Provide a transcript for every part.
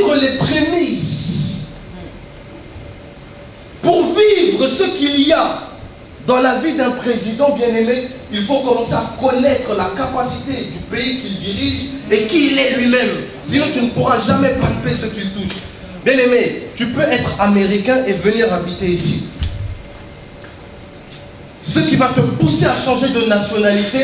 vivre les prémices, pour vivre ce qu'il y a dans la vie d'un président bien-aimé, il faut commencer à connaître la capacité du pays qu'il dirige et qui il est lui-même. Sinon, tu ne pourras jamais palper ce qu'il touche. Bien-aimé, tu peux être américain et venir habiter ici. Ce qui va te pousser à changer de nationalité,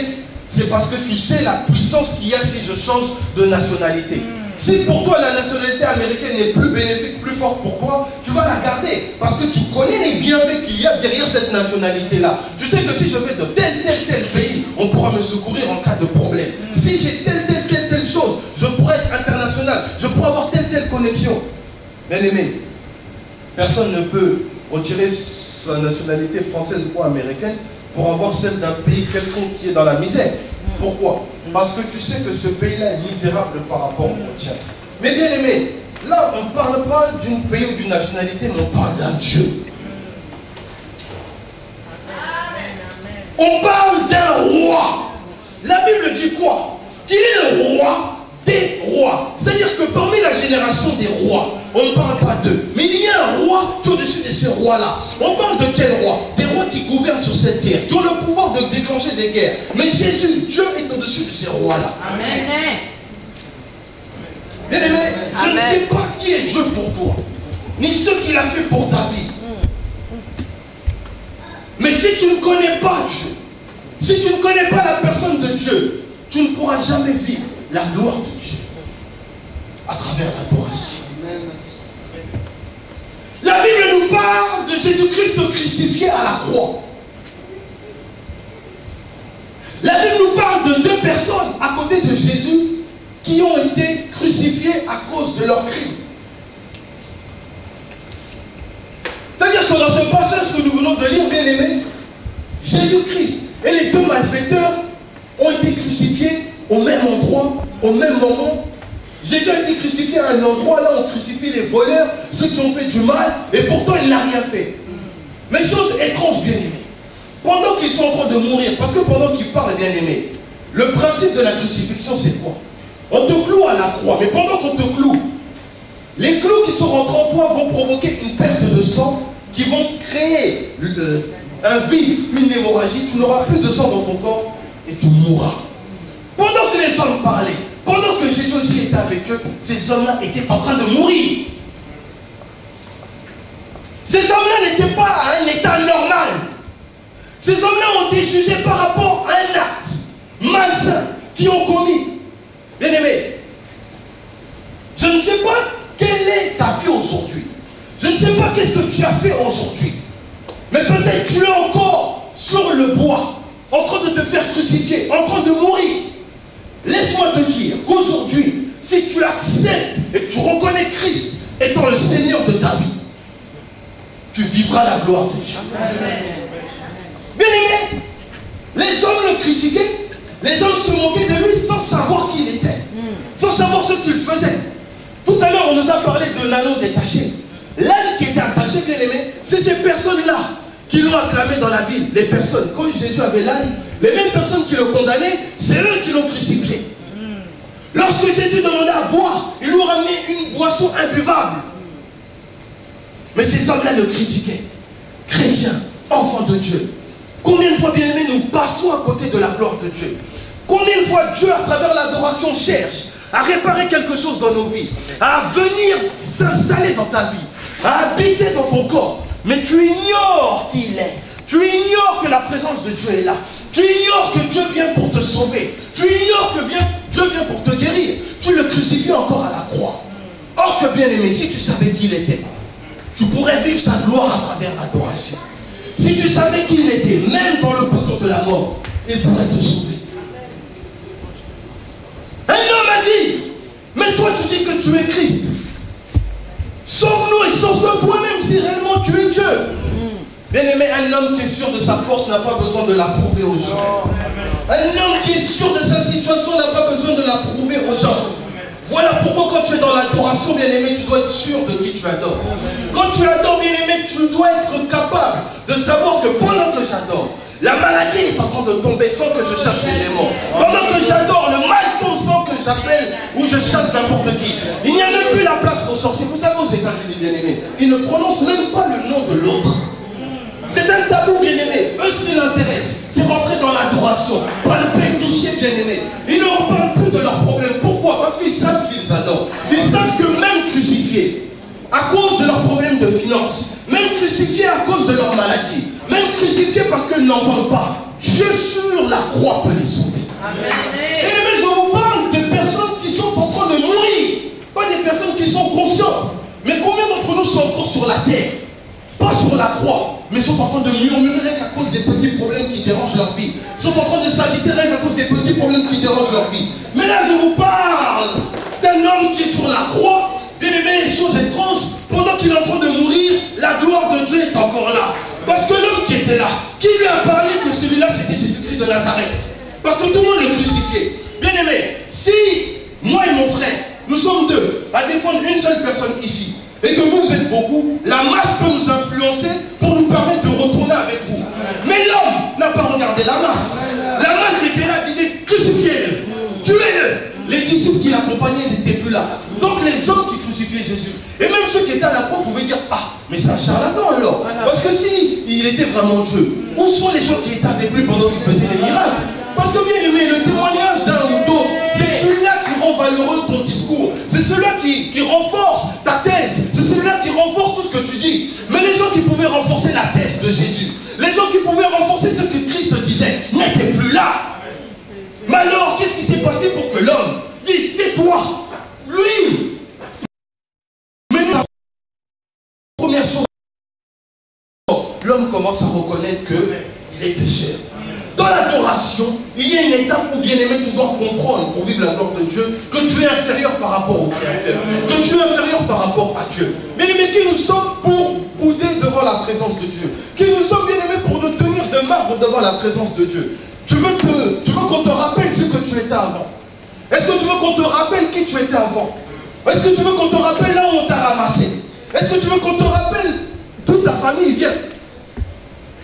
c'est parce que tu sais la puissance qu'il y a si je change de nationalité. Si pour toi la nationalité américaine est plus bénéfique, plus forte pour toi, tu vas la garder. Parce que tu connais les bienfaits qu'il y a derrière cette nationalité-là. Tu sais que si je vais de tel pays, on pourra me secourir en cas de problème. Si j'ai telle chose, je pourrais être international, je pourrais avoir telle connexion. Bien aimé, personne ne peut retirer sa nationalité française ou américaine pour avoir celle d'un pays quelconque qui est dans la misère. Pourquoi? Parce que tu sais que ce pays-là est misérable par rapport au tien. Mais bien aimé, là on ne parle pas d'un pays ou d'une nationalité, mais on parle d'un Dieu. On parle d'un roi. La Bible dit quoi? Qu'il est le roi des rois. C'est-à-dire que parmi la génération des rois, on ne parle pas d'eux. Mais il y a un roi qui est au-dessus de ces rois-là. On parle de quel roi? Des rois qui gouvernent sur cette terre, qui ont le pouvoir de déclencher des guerres. Mais Jésus, Dieu est au-dessus de ces rois-là. Amen. Bien aimé, je ne sais pas qui est Dieu pour toi, ni ce qu'il a fait pour ta vie. Mais si tu ne connais pas Dieu, si tu ne connais pas la personne de Dieu, tu ne pourras jamais vivre la gloire de Dieu à travers l'adoration. La Bible nous parle de Jésus-Christ crucifié à la croix. La Bible nous parle de deux personnes à côté de Jésus qui ont été crucifiées à cause de leurs crimes. C'est-à-dire que dans ce passage que nous venons de lire, bien aimé, Jésus-Christ et les deux malfaiteurs ont été crucifiés au même endroit, au même moment. Jésus a été crucifié à un endroit, là on crucifie les voleurs, ceux qui ont fait du mal, et pourtant il n'a rien fait. Mais chose étrange, bien aimé, pendant qu'ils sont en train de mourir, parce que pendant qu'ils parlent, bien aimé, le principe de la crucifixion c'est quoi? On te cloue à la croix, mais pendant qu'on te cloue, les clous qui sont rentrés en toi vont provoquer une perte de sang, qui vont créer un vide, une hémorragie, tu n'auras plus de sang dans ton corps, et tu mourras. Pendant que les hommes parlaient, pendant que Jésus aussi était avec eux, ces hommes-là étaient en train de mourir. Ces hommes-là n'étaient pas à un état normal. Ces hommes-là ont été jugés par rapport à un acte malsain qu'ils ont commis. Bien aimé, je ne sais pas quelle est ta vie aujourd'hui. Je ne sais pas qu'est-ce que tu as fait aujourd'hui. Mais peut-être tu es encore sur le bois, en train de te faire crucifier, en train de mourir. Laisse-moi te dire qu'aujourd'hui, si tu acceptes et que tu reconnais Christ étant le Seigneur de ta vie, tu vivras la gloire de Dieu. Bien aimé, les hommes le critiquaient, les hommes se moquaient de lui sans savoir qui il était, sans savoir ce qu'il faisait. Tout à l'heure, on nous a parlé de l'anneau détaché. L'âne qui était attaché, bien aimé, c'est ces personnes-là qui l'ont acclamé dans la ville. Les personnes, quand Jésus avait l'âne, les mêmes personnes qui le condamnaient, c'est eux qui l'ont crucifié. Lorsque Jésus demandait à boire, ils lui ont ramené une boisson imbuvable. Mais ces hommes-là le critiquaient. Chrétiens, enfants de Dieu, combien de fois, bien aimés, nous passons à côté de la gloire de Dieu? Combien de fois Dieu, à travers l'adoration, cherche à réparer quelque chose dans nos vies, à venir s'installer dans ta vie, à habiter dans ton corps, mais tu ignores qui il est. Tu ignores que la présence de Dieu est là. Tu ignores que Dieu vient pour te sauver. Tu ignores que Dieu vient pour te guérir. Tu le crucifies encore à la croix. Or que, bien aimé, si tu savais qui il était, tu pourrais vivre sa gloire à travers l'adoration. Si tu savais qui il était, même dans le bouton de la mort, il pourrait te sauver. Un homme a dit, mais toi tu dis que tu es Christ. Sauve-nous et sauve-toi toi-même si réellement tu es Dieu. Bien aimé, un homme qui est sûr de sa force n'a pas besoin de la prouver aux gens. Un homme qui est sûr de sa situation n'a pas besoin de la prouver aux gens. Voilà pourquoi quand tu es dans l'adoration, bien aimé, tu dois être sûr de qui tu adores. Quand tu adores, bien aimé, tu dois être capable de savoir que pendant que j'adore, la maladie est en train de tomber sans que je cherche les démons. Pendant que j'adore, le mal tombe sans que j'appelle ou je chasse n'importe qui. Il n'y a même plus la place pour à cause de leurs problèmes de finances, même crucifiés à cause de leur maladie, même crucifiés parce qu'ils n'en vendent pas. Dieu sur la croix peut les sauver. Amen. Et mais je vous parle de personnes qui sont en train de mourir, pas des personnes qui sont conscientes. Mais combien d'entre nous sont encore sur la terre, pas sur la croix, mais sont en train de murmurer à cause des petits problèmes qui dérangent leur vie, sont en train de s'agiter à cause des petits problèmes qui dérangent leur vie. Mais là, je vous parle d'un homme qui est sur la croix, bien aimé, chose étrange, pendant qu'il est en train de mourir, la gloire de Dieu est encore là. Parce que l'homme qui était là, qui lui a parlé que celui-là c'était Jésus-Christ de Nazareth? Parce que tout le monde le crucifiait. Bien aimé, si moi et mon frère, nous sommes deux à défendre une seule personne ici, et que vous êtes beaucoup, la masse peut nous influencer pour nous permettre de retourner avec vous. Mais l'homme n'a pas regardé la masse. La masse était là, disait crucifiez-le, tuez-le. Les disciples qui l'accompagnaient n'étaient plus là. Donc les hommes qui crucifiaient Jésus, et même ceux qui étaient à la croix pouvaient dire ah, mais c'est un charlatan alors. Parce que si il était vraiment Dieu, où sont les gens qui étaient avec lui pendant qu'il faisait les miracles? Parce que bien aimé, le témoignage d'un ou d'autre, c'est celui-là qui rend valeureux ton discours. C'est celui-là qui renforce ta thèse. C'est celui-là qui renforce tout ce que tu dis. Mais les gens qui pouvaient renforcer la thèse de Jésus, les gens qui pouvaient renforcer ce que Christ disait, n'étaient plus là. Mais alors, qu'est-ce qui s'est passé pour que l'homme dise tais-toi? Lui. Mais la première chose, l'homme commence à reconnaître qu'il est pécheur. Dans l'adoration, il y a une étape où, bien aimé, tu dois comprendre pour vivre la gloire de Dieu que tu es inférieur par rapport au Créateur, que tu es inférieur par rapport à Dieu. Bien aimé, qui nous sommes pour bouder devant la présence de Dieu, qui nous sommes, bien aimés, pour nous tenir de marbre devant la présence de Dieu. Tu veux qu'on te rappelle ce que tu étais avant? Est-ce que tu veux qu'on te rappelle qui tu étais avant? Est-ce que tu veux qu'on te rappelle là où on t'a ramassé? Est-ce que tu veux qu'on te rappelle d'où ta famille vient?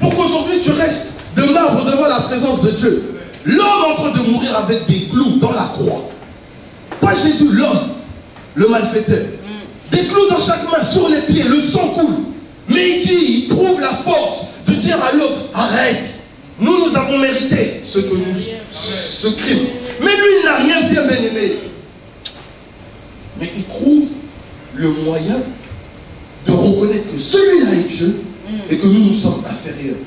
Pour qu'aujourd'hui tu restes de marbre devant la présence de Dieu. L'homme en train de mourir avec des clous dans la croix. Pas Jésus, l'homme, le malfaiteur. Des clous dans chaque main, sur les pieds, le sang coule. Mais il dit, il trouve la force de dire à l'autre, arrête. Nous avons mérité ce crime. Mais lui, il n'a rien fait, bien aimé. Mais il trouve le moyen de reconnaître que celui-là est Dieu et que nous sommes inférieurs.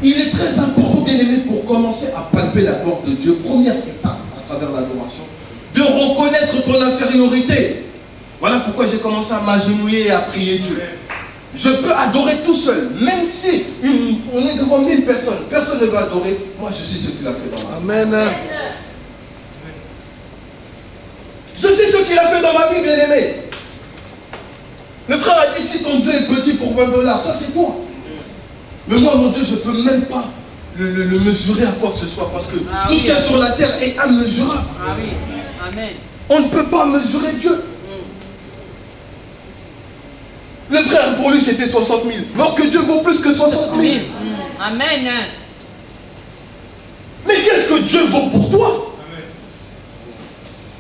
Il est très important, bien aimé, pour commencer à palper la gloire de Dieu, première étape à travers l'adoration, de reconnaître ton infériorité. Voilà pourquoi j'ai commencé à m'agenouiller et à prier Dieu. Je peux adorer tout seul, même si on est devant 1000 personnes, personne ne va adorer. Moi, je sais ce qu'il a fait dans ma vie. Amen. Je sais ce qu'il a fait dans ma vie, bien aimé. Le frère a dit, si ton Dieu est petit pour $20, ça c'est toi. Mais moi, mon Dieu, je ne peux même pas le mesurer à quoi que ce soit, parce que tout ce qu'il y a sur la terre est immesurable. Ah oui. Amen. On ne peut pas mesurer Dieu. Le frère, pour lui, c'était 60 000. Alors que Dieu vaut plus que 60 000. Amen. Mais qu'est-ce que Dieu vaut pour toi? Amen.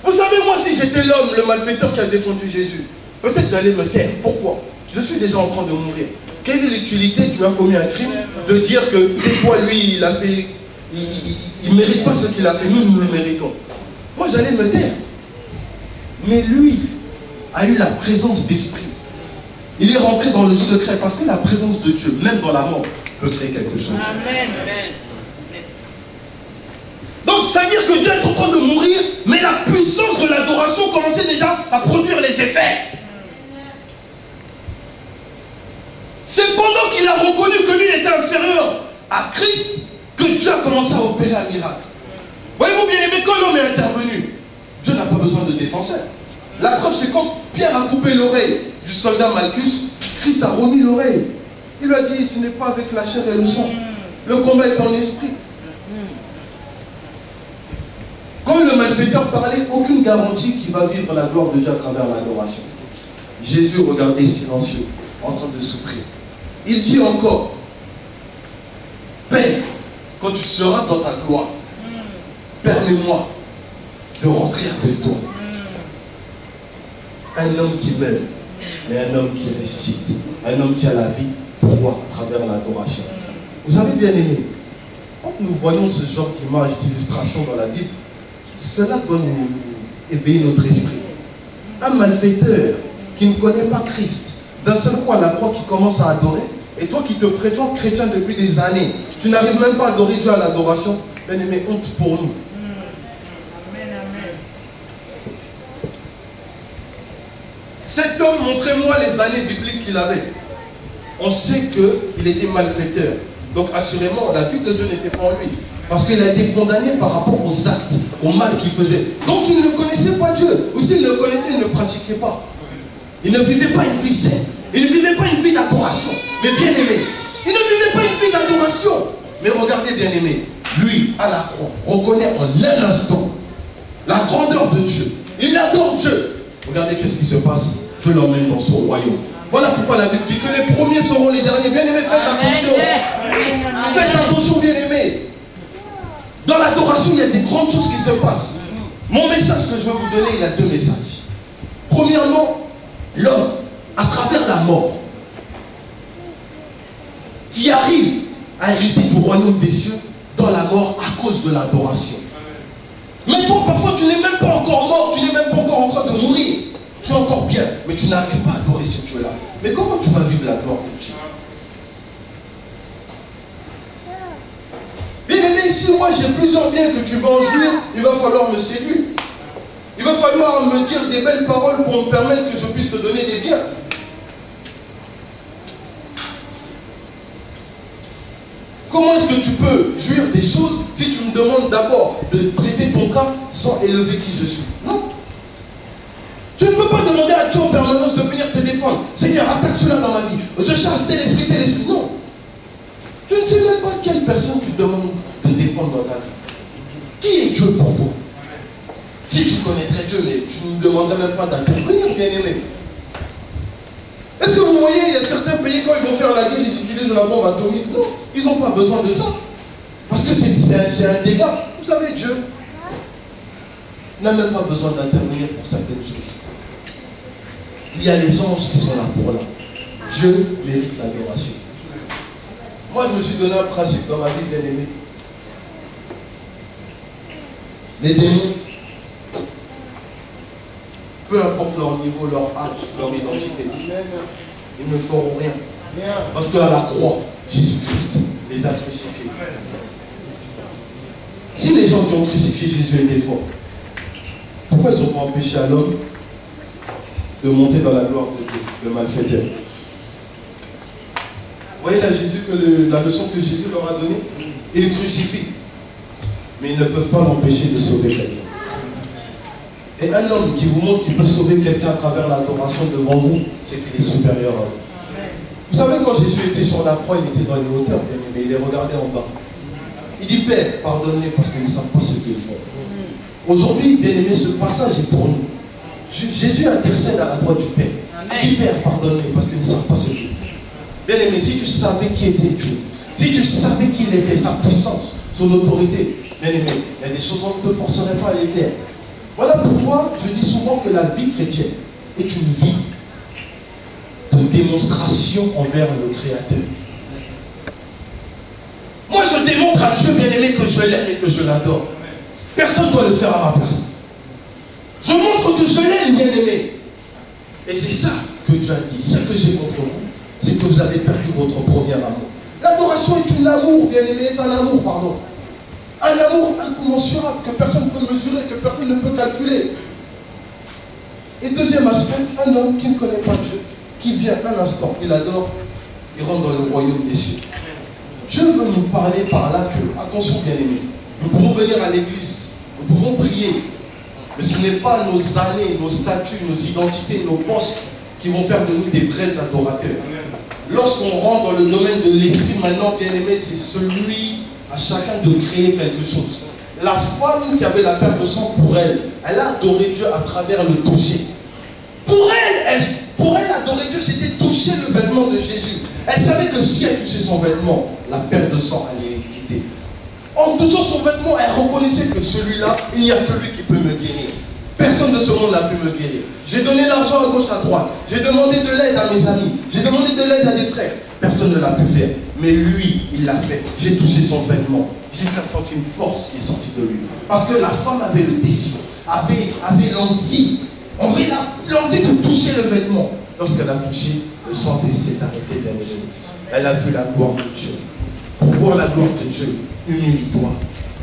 Vous savez, moi, si j'étais l'homme, le malfaiteur qui a défendu Jésus, peut-être j'allais me taire. Pourquoi? Je suis déjà en train de mourir. Quelle est l'utilité, tu as commis un crime, de dire que des fois, lui, il a fait, il ne mérite pas ce qu'il a fait, nous le méritons. Moi, j'allais me taire. Mais lui a eu la présence d'esprit. Il est rentré dans le secret parce que la présence de Dieu, même dans la mort, peut créer quelque chose. Amen. Donc, ça veut dire que Dieu est en train de mourir, mais la puissance de l'adoration commençait déjà à produire les effets. C'est pendant qu'il a reconnu que lui était inférieur à Christ que Dieu a commencé à opérer un miracle. Voyez-vous bien aimé, quand l'homme est intervenu, Dieu n'a pas besoin de défenseur. La preuve, c'est quand Pierre a coupé l'oreille du soldat Malchus, Christ a remis l'oreille. Il lui a dit, ce n'est pas avec la chair et le sang. Le combat est en esprit. Quand le malfaiteur parlait, aucune garantie qu'il va vivre la gloire de Dieu à travers l'adoration. Jésus regardait silencieux, en train de souffrir. Il dit encore, Père, quand tu seras dans ta gloire, permets-moi de rentrer avec toi. Un homme qui m'aime, mais un homme qui ressuscite. Un homme qui a la vie pour moi à travers l'adoration. Vous avez bien aimé, quand nous voyons ce genre d'image, d'illustration dans la Bible, cela doit nous éveiller notre esprit. Un malfaiteur qui ne connaît pas Christ, d'un seul coup à la croix qui commence à adorer, et toi qui te prétends chrétien depuis des années, tu n'arrives même pas à adorer Dieu à l'adoration, bien aimé, honte pour nous. Cet homme, montrez-moi les années bibliques qu'il avait. On sait qu'il était malfaiteur. Donc assurément, la vie de Dieu n'était pas en lui. Parce qu'il a été condamné par rapport aux actes, au mal qu'il faisait. Donc il ne connaissait pas Dieu. Ou s'il le connaissait, il ne pratiquait pas. Il ne vivait pas une vie saine. Il ne vivait pas une vie d'adoration. Mais bien aimé, il ne vivait pas une vie d'adoration. Mais regardez bien aimé, lui, à la croix, reconnaît en un instant la grandeur de Dieu. Il adore Dieu. Regardez qu'est-ce qui se passe. Dieu l'emmène dans son royaume. Voilà pourquoi la Bible dit que les premiers seront les derniers. Bien aimé, faites attention. Faites attention, bien aimé. Dans l'adoration, il y a des grandes choses qui se passent. Mon message que je vais vous donner, il y a deux messages. Premièrement, l'homme, à travers la mort, qui arrive à hériter du royaume des cieux dans la mort à cause de l'adoration. Mais toi, parfois, tu n'es même pas encore mort, tu n'es même pas encore en train de mourir. Tu es encore bien, mais tu n'arrives pas à adorer ce Dieu-là. Mais comment tu vas vivre la gloire de Dieu? Bien aimé, si moi j'ai plusieurs biens que tu vas en jouir, il va falloir me séduire. Il va falloir me dire des belles paroles pour me permettre que je puisse te donner des biens. Comment est-ce que tu peux jouir des choses si tu me demandes d'abord de traiter ton cas sans élever qui je suis? Non. Tu ne peux pas demander à Dieu en permanence de venir te défendre. Seigneur, attaque cela dans ma vie. Je chasse tel esprit, tel esprit. Non. Tu ne sais même pas quelle personne tu demandes de défendre dans ta vie. Qui est Dieu pour toi? Si tu connaîtrais Dieu, mais tu ne demanderais même pas d'intervenir, bien aimé. Est-ce que vous voyez, il y a certains pays, quand ils vont faire la guerre, ils utilisent la bombe atomique? Non, ils n'ont pas besoin de ça. Parce que c'est un dégât. Vous savez, Dieu n'a même pas besoin d'intervenir pour certaines choses. Il y a les anges qui sont là pour là. Dieu mérite l'adoration. Moi, je me suis donné un principe dans ma vie, bien aimé. Les démons, peu importe leur niveau, leur âge, leur identité, ils ne feront rien. Parce qu'à la croix, Jésus-Christ les a crucifiés. Si les gens qui ont crucifié Jésus étaient forts, pourquoi ils n'ont pas empêché à l'homme de monter dans la gloire de Dieu, le malfaiteur? Vous voyez la leçon que Jésus leur a donnée? Ils crucifient, mais ils ne peuvent pas l'empêcher de sauver quelqu'un. Et un homme qui vous montre qu'il peut sauver quelqu'un à travers l'adoration devant vous, c'est qu'il est supérieur à vous. Vous savez, quand Jésus était sur la croix, il était dans les hauteurs, mais il les regardait en bas. Il dit, Père, pardonne-les parce qu'ils ne savent pas ce qu'ils font. Aujourd'hui, bien aimé, ce passage est pour nous. Jésus intercède à la droite du Père. Il dit, Père, pardonne-les parce qu'ils ne savent pas ce qu'ils font. Bien aimé, si tu savais qui était Dieu, si tu savais qui il était, sa puissance, son autorité, bien aimé, il y a des choses qu'on ne te forcerait pas à les faire. Voilà pourquoi je dis souvent que la vie chrétienne est une vie de démonstration envers le Créateur. Moi, je démontre à Dieu, bien aimé, que je l'aime et que je l'adore. Personne ne doit le faire à ma place. Je montre que je l'aime, bien aimé. Et c'est ça que Dieu a dit. Ce que j'ai contre vous, c'est que vous avez perdu votre premier amour. L'adoration est un amour, bien aimé, est un amour, pardon. Un amour incommensurable que personne ne peut mesurer, que personne ne peut calculer. Et deuxième aspect, un homme qui ne connaît pas Dieu, qui vient un instant, il adore, il rentre dans le royaume des cieux. Dieu veut nous parler par là que, attention bien aimé, nous pouvons venir à l'église, nous pouvons prier, mais ce n'est pas nos années, nos statuts, nos identités, nos postes qui vont faire de nous des vrais adorateurs. Lorsqu'on rentre dans le domaine de l'esprit, maintenant, bien aimé, c'est celui à chacun de créer quelque chose. La femme qui avait la perte de sang pour elle, elle a adoré Dieu à travers le toucher. Pour elle, adorer Dieu, c'était toucher le vêtement de Jésus. Elle savait que si elle touchait son vêtement, la perte de sang allait quitter. En touchant son vêtement, elle reconnaissait que celui-là, il n'y a que lui qui peut me guérir. Personne de ce monde n'a pu me guérir. J'ai donné l'argent à gauche, à droite. J'ai demandé de l'aide à mes amis. J'ai demandé de l'aide à des frères. Personne ne l'a pu faire. Mais lui, il l'a fait. J'ai touché son vêtement. J'ai ressenti une force qui est sortie de lui. Parce que la femme avait le désir, avait l'envie. En vrai, l'envie de toucher le vêtement. Lorsqu'elle a touché, Le sang s'est arrêté, bien aimé. Elle a vu la gloire de Dieu. Pour voir la gloire de Dieu, humilie-toi.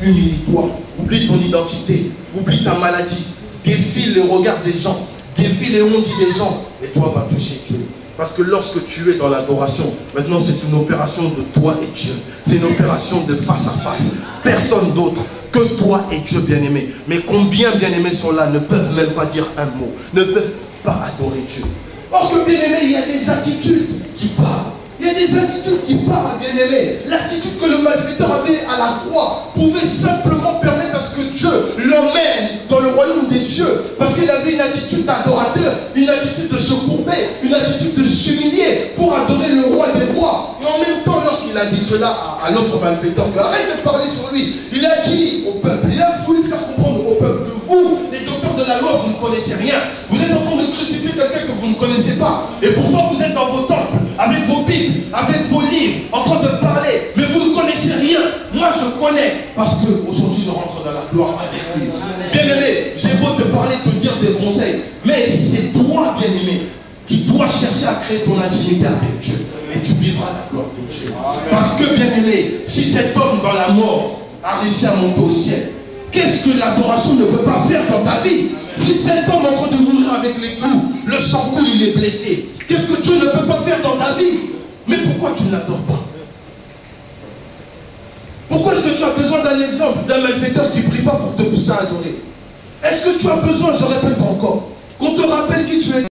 Humilie-toi. Oublie ton identité. Oublie ta maladie. Défile le regard des gens. Défile les ondits des gens. Et toi, va toucher Dieu. Parce que lorsque tu es dans l'adoration, maintenant c'est une opération de toi et Dieu. C'est une opération de face à face. Personne d'autre que toi et Dieu, bien-aimé. Mais combien bien-aimés sont là, ne peuvent même pas dire un mot, ne peuvent pas adorer Dieu. Parce que bien-aimé, il y a des attitudes qui parlent. Il y a des attitudes qui parlent, bien-aimé. L'attitude que le malfaiteur avait à la croix pouvait simplement permettre à ce que Dieu l'emmène dans le royaume des cieux. Parce qu'il avait une attitude d'adorateur, une attitude de se courber, une attitude de s'humilier pour adorer le roi des rois. Et en même temps, lorsqu'il a dit cela à l'autre malfaiteur, arrête de parler sur lui, il a dit au peuple, il a voulu faire comprendre au peuple que vous, les docteurs de la loi, vous ne connaissez rien. Vous êtes en train de crucifier quelqu'un que vous ne connaissez pas. Et pourtant, vous êtes dans vos temples, avec vos Bibles, avec vos livres, en train de parler, mais vous ne connaissez rien. Moi, je connais, parce qu'aujourd'hui, je rentre dans la gloire avec lui. Bien-aimé, j'ai beau te parler, te dire des conseils, mais c'est toi, bien-aimé, qui dois chercher à créer ton intimité avec Dieu. Et tu vivras la gloire de Dieu. Parce que, bien-aimé, si cet homme dans la mort a réussi à monter au ciel, qu'est-ce que l'adoration ne peut pas faire dans ta vie? Si cet homme est en train de mourir avec les clous, le sang-coup, il est blessé, qu'est-ce que Dieu ne peut pas faire dans ta vie? Mais pourquoi tu ne l'adores pas? Pourquoi est-ce que tu as besoin d'un exemple d'un malfaiteur qui ne prie pas pour te pousser à adorer? Est-ce que tu as besoin, je répète encore,